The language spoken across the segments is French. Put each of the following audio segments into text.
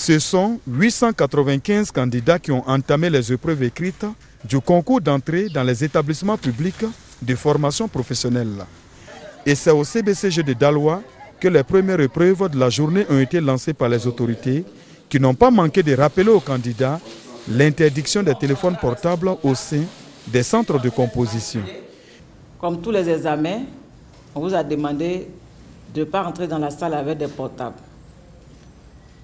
Ce sont 895 candidats qui ont entamé les épreuves écrites du concours d'entrée dans les établissements publics de formation professionnelle. Et c'est au CBCG de Daloa que les premières épreuves de la journée ont été lancées par les autorités qui n'ont pas manqué de rappeler aux candidats l'interdiction des téléphones portables au sein des centres de composition. Comme tous les examens, on vous a demandé de ne pas entrer dans la salle avec des portables.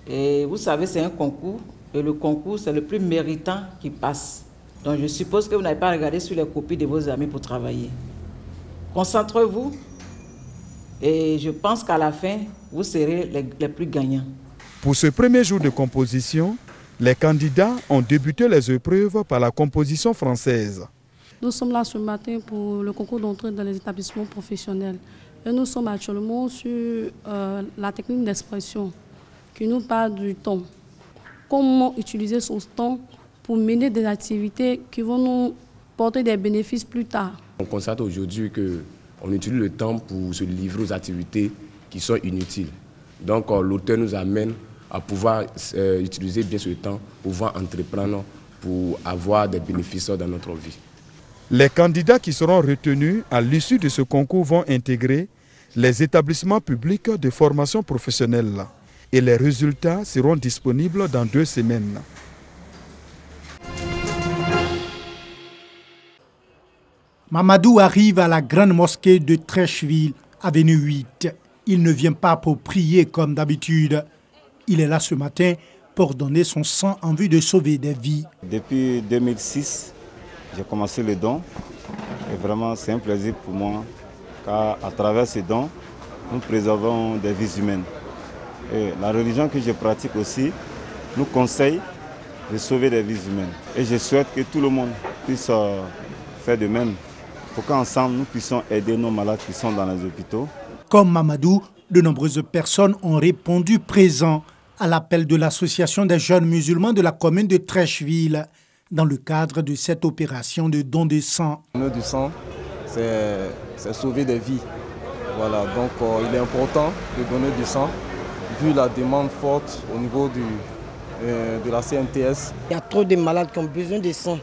Et vous savez, c'est un concours, et le concours, c'est le plus méritant qui passe. Donc je suppose que vous n'avez pas regardé sur les copies de vos amis pour travailler. Concentrez-vous, et je pense qu'à la fin, vous serez les plus gagnants. Pour ce premier jour de composition, les candidats ont débuté les épreuves par la composition française. Nous sommes là ce matin pour le concours d'entrée dans les établissements professionnels. Et nous sommes actuellement sur la technique d'expression qui nous parle du temps. Comment utiliser ce temps pour mener des activités qui vont nous porter des bénéfices plus tard. On constate aujourd'hui qu'on utilise le temps pour se livrer aux activités qui sont inutiles. Donc l'auteur nous amène à pouvoir utiliser bien ce temps pour pouvoir entreprendre, pour avoir des bénéfices dans notre vie. Les candidats qui seront retenus à l'issue de ce concours vont intégrer les établissements publics de formation professionnelle et les résultats seront disponibles dans 2 semaines. Mamadou arrive à la grande mosquée de Trècheville, avenue 8. Il ne vient pas pour prier comme d'habitude. Il est là ce matin pour donner son sang en vue de sauver des vies. Depuis 2006, j'ai commencé le don. Et vraiment, c'est un plaisir pour moi, car à travers ces dons, nous préservons des vies humaines. Et la religion que je pratique aussi nous conseille de sauver des vies humaines. Et je souhaite que tout le monde puisse faire de même, pour qu'ensemble nous puissions aider nos malades qui sont dans les hôpitaux. Comme Mamadou, de nombreuses personnes ont répondu présent à l'appel de l'association des jeunes musulmans de la commune de Trècheville dans le cadre de cette opération de don de sang. Donner du sang, c'est sauver des vies. Voilà, donc il est important de donner du sang, vu la demande forte au niveau de la CNTS. Il y a trop de malades qui ont besoin de sang,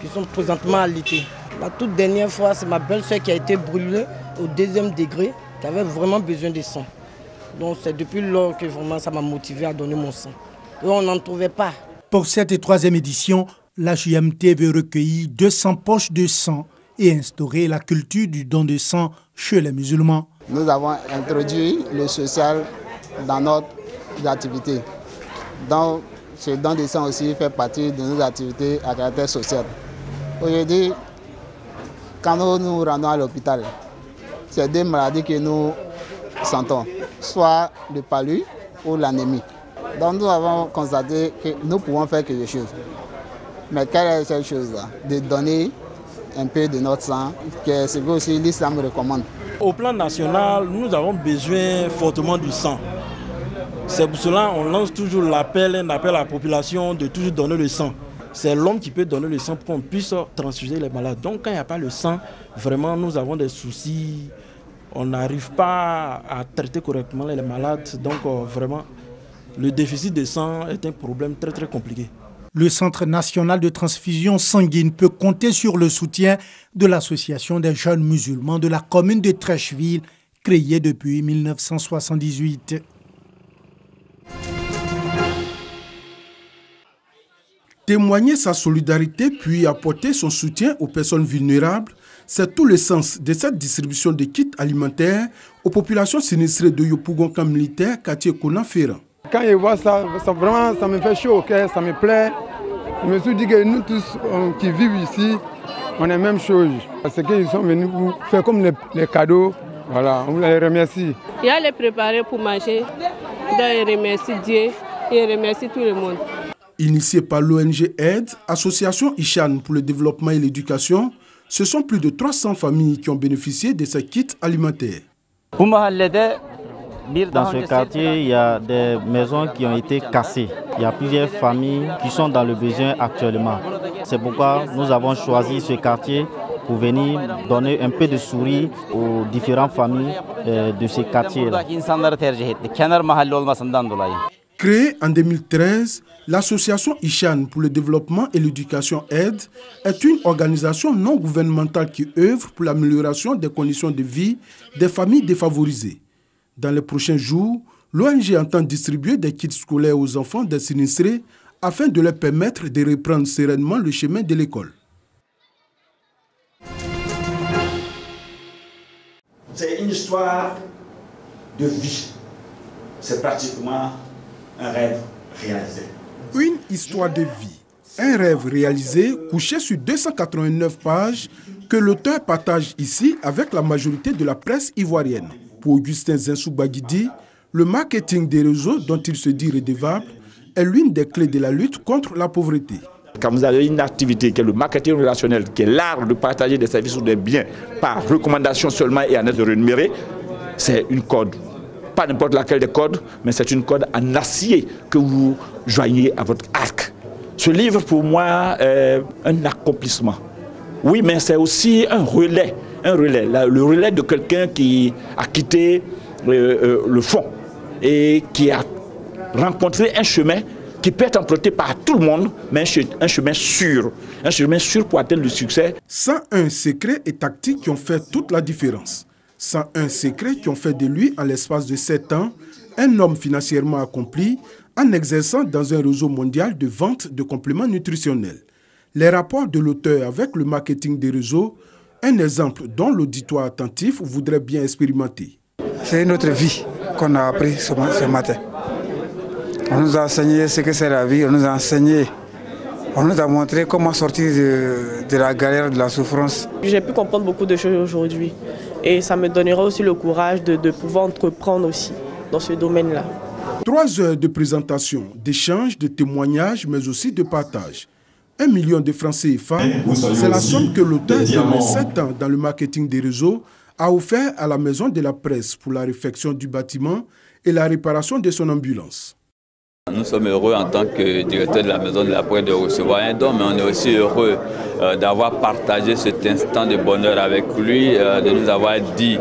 qui sont présentement alités. La toute dernière fois, c'est ma belle-sœur qui a été brûlée au 2e degré, qui avait vraiment besoin de sang. Donc c'est depuis lors que vraiment ça m'a motivé à donner mon sang. Et on n'en trouvait pas. Pour cette 3e édition, la JMT veut recueillir 200 poches de sang et instaurer la culture du don de sang chez les musulmans. Nous avons introduit le social dans notre activité. Donc, ce don de sang aussi fait partie de nos activités à caractère social. Aujourd'hui, quand nous nous rendons à l'hôpital, c'est 2 maladies que nous sentons, soit le palu ou l'anémie. Donc nous avons constaté que nous pouvons faire quelque chose. Mais quelle est cette chose-là? De donner un peu de notre sang, que c'est ce que aussi l'islam recommande. Au plan national, nous avons besoin fortement du sang. C'est pour cela qu'on lance toujours l'appel, un appel à la population de toujours donner le sang. C'est l'homme qui peut donner le sang pour qu'on puisse transfuser les malades. Donc quand il n'y a pas le sang, vraiment nous avons des soucis. On n'arrive pas à traiter correctement les malades. Donc vraiment, le déficit de sang est un problème très très compliqué. Le Centre national de transfusion sanguine peut compter sur le soutien de l'Association des jeunes musulmans de la commune de Trècheville, créée depuis 1978. Témoigner sa solidarité puis apporter son soutien aux personnes vulnérables, c'est tout le sens de cette distribution de kits alimentaires aux populations sinistrées de Yopougon militaire, quartier Konafera. Quand je vois ça, vraiment, ça me fait chaud au cœur, ça me plaît. Je me suis dit que nous tous qui vivons ici, on est la même chose. Parce qu'ils sont venus pour faire comme les cadeaux. Voilà, on les remercie. Il y a les préparer pour manger. Donc, je remercie Dieu et je remercie tout le monde. Initié par l'ONG Aide, Association Ishan pour le développement et l'éducation, ce sont plus de 300 familles qui ont bénéficié de ces kits alimentaires. Dans ce quartier, il y a des maisons qui ont été cassées. Il y a plusieurs familles qui sont dans le besoin actuellement. C'est pourquoi nous avons choisi ce quartier pour venir donner un peu de souris aux différentes familles de ces quartiers-là. Créée en 2013, l'association Ishan pour le développement et l'éducation aide est une organisation non gouvernementale qui œuvre pour l'amélioration des conditions de vie des familles défavorisées. Dans les prochains jours, l'ONG entend distribuer des kits scolaires aux enfants des sinistrés afin de leur permettre de reprendre sereinement le chemin de l'école. C'est une histoire de vie. C'est pratiquement un rêve réalisé. Une histoire de vie, un rêve réalisé couché sur 289 pages que l'auteur partage ici avec la majorité de la presse ivoirienne. Pour Augustin Zinsou-Baguidi, le marketing des réseaux dont il se dit redevable est l'une des clés de la lutte contre la pauvreté. Quand vous avez une activité qui est le marketing relationnel, qui est l'art de partager des services ou des biens par recommandation seulement et en être rémunéré, c'est une corde. Pas n'importe laquelle des cordes, mais c'est une corde en acier que vous joignez à votre arc. Ce livre, pour moi, est un accomplissement. Oui, mais c'est aussi un relais. Le relais de quelqu'un qui a quitté le fond et qui a rencontré un chemin qui peut être emprunté par tout le monde, mais un chemin sûr pour atteindre le succès. 101 secrets et tactiques qui ont fait toute la différence. 101 secrets qui ont fait de lui, en l'espace de 7 ans, un homme financièrement accompli en exerçant dans un réseau mondial de vente de compléments nutritionnels. Les rapports de l'auteur avec le marketing des réseaux, un exemple dont l'auditoire attentif voudrait bien expérimenter. C'est une autre vie qu'on a appris ce matin. On nous a enseigné ce que c'est la vie, on nous a montré comment sortir de la galère, de la souffrance. J'ai pu comprendre beaucoup de choses aujourd'hui et ça me donnera aussi le courage de pouvoir entreprendre aussi dans ce domaine-là. 3 heures de présentation, d'échange, de témoignages, mais aussi de partage. 1 million de francs CFA, c'est la somme que l'auteur de 7 ans dans le marketing des réseaux a offert à la Maison de la Presse pour la réfection du bâtiment et la réparation de son ambulance. Nous sommes heureux en tant que directeur de la Maison de la Presse de recevoir un don, mais on est aussi heureux d'avoir partagé cet instant de bonheur avec lui, de nous avoir dit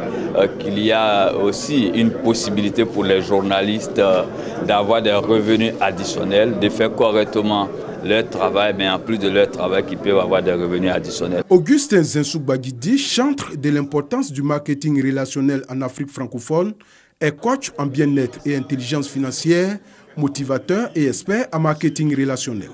qu'il y a aussi une possibilité pour les journalistes d'avoir des revenus additionnels, de faire correctement leur travail, mais en plus de leur travail, qu'ils peuvent avoir des revenus additionnels. Augustin Zinsou-Baguidi, chantre de l'importance du marketing relationnel en Afrique francophone, est coach en bien-être et intelligence financière, motivateur et expert en marketing relationnel.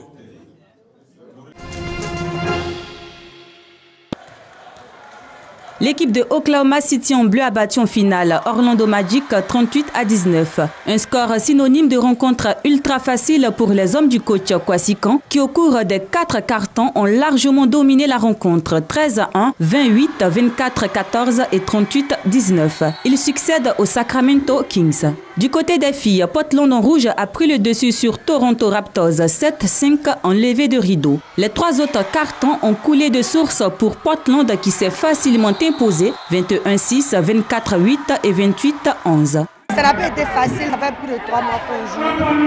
L'équipe de Oklahoma City en bleu a battu en finale Orlando Magic 38-19. Un score synonyme de rencontre ultra facile pour les hommes du coach Kwasi Khan qui au cours des 4 cartons ont largement dominé la rencontre 13-1, 28, 24-14 et 38-19. Ils succèdent aux Sacramento Kings. Du côté des filles, Portland en rouge a pris le dessus sur Toronto Raptors 7-5 en levée de rideau. Les 3 autres cartons ont coulé de source pour Portland qui s'est facilement imposé 21-6, 24-8 et 28-11. Ça n'a pas été facile, ça fait plus de 3 mois qu'on joue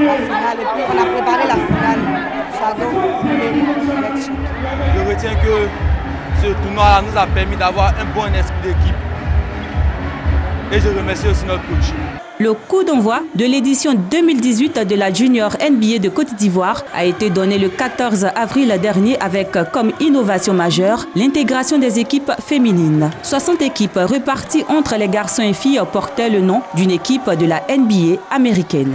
la finale et puis on a préparé la finale. Ça donne Je retiens que ce tournoi nous a permis d'avoir un bon esprit d'équipe. Et je remercie aussi notre coach. Le coup d'envoi de l'édition 2018 de la Junior NBA de Côte d'Ivoire a été donné le 14 avril dernier avec comme innovation majeure l'intégration des équipes féminines. 60 équipes reparties entre les garçons et filles portaient le nom d'une équipe de la NBA américaine.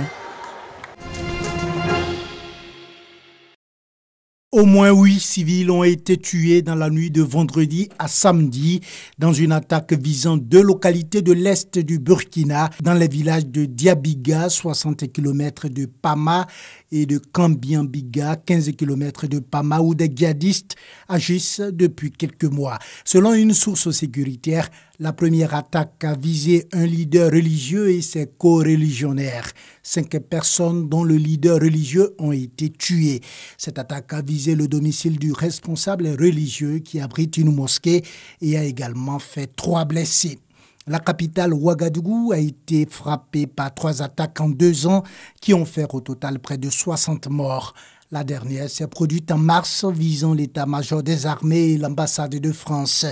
Au moins 8 civils ont été tués dans la nuit de vendredi à samedi dans une attaque visant 2 localités de l'est du Burkina, dans les villages de Diabiga, 60 km de Pama, et de Kambiambiga, 15 km de Pama, où des djihadistes agissent depuis quelques mois. Selon une source sécuritaire, la première attaque a visé un leader religieux et ses co-religionnaires. 5 personnes, dont le leader religieux, ont été tuées. Cette attaque a visé le domicile du responsable religieux qui abrite une mosquée et a également fait 3 blessés. La capitale Ouagadougou a été frappée par 3 attaques en 2 ans qui ont fait au total près de 60 morts. La dernière s'est produite en mars visant l'état-major des armées et l'ambassade de France.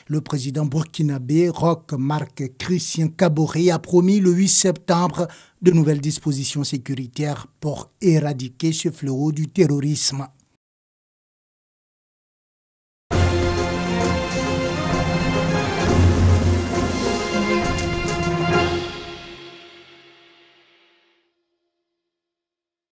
Le président burkinabé Roch Marc Christian Kaboré a promis le 8 septembre de nouvelles dispositions sécuritaires pour éradiquer ce fléau du terrorisme.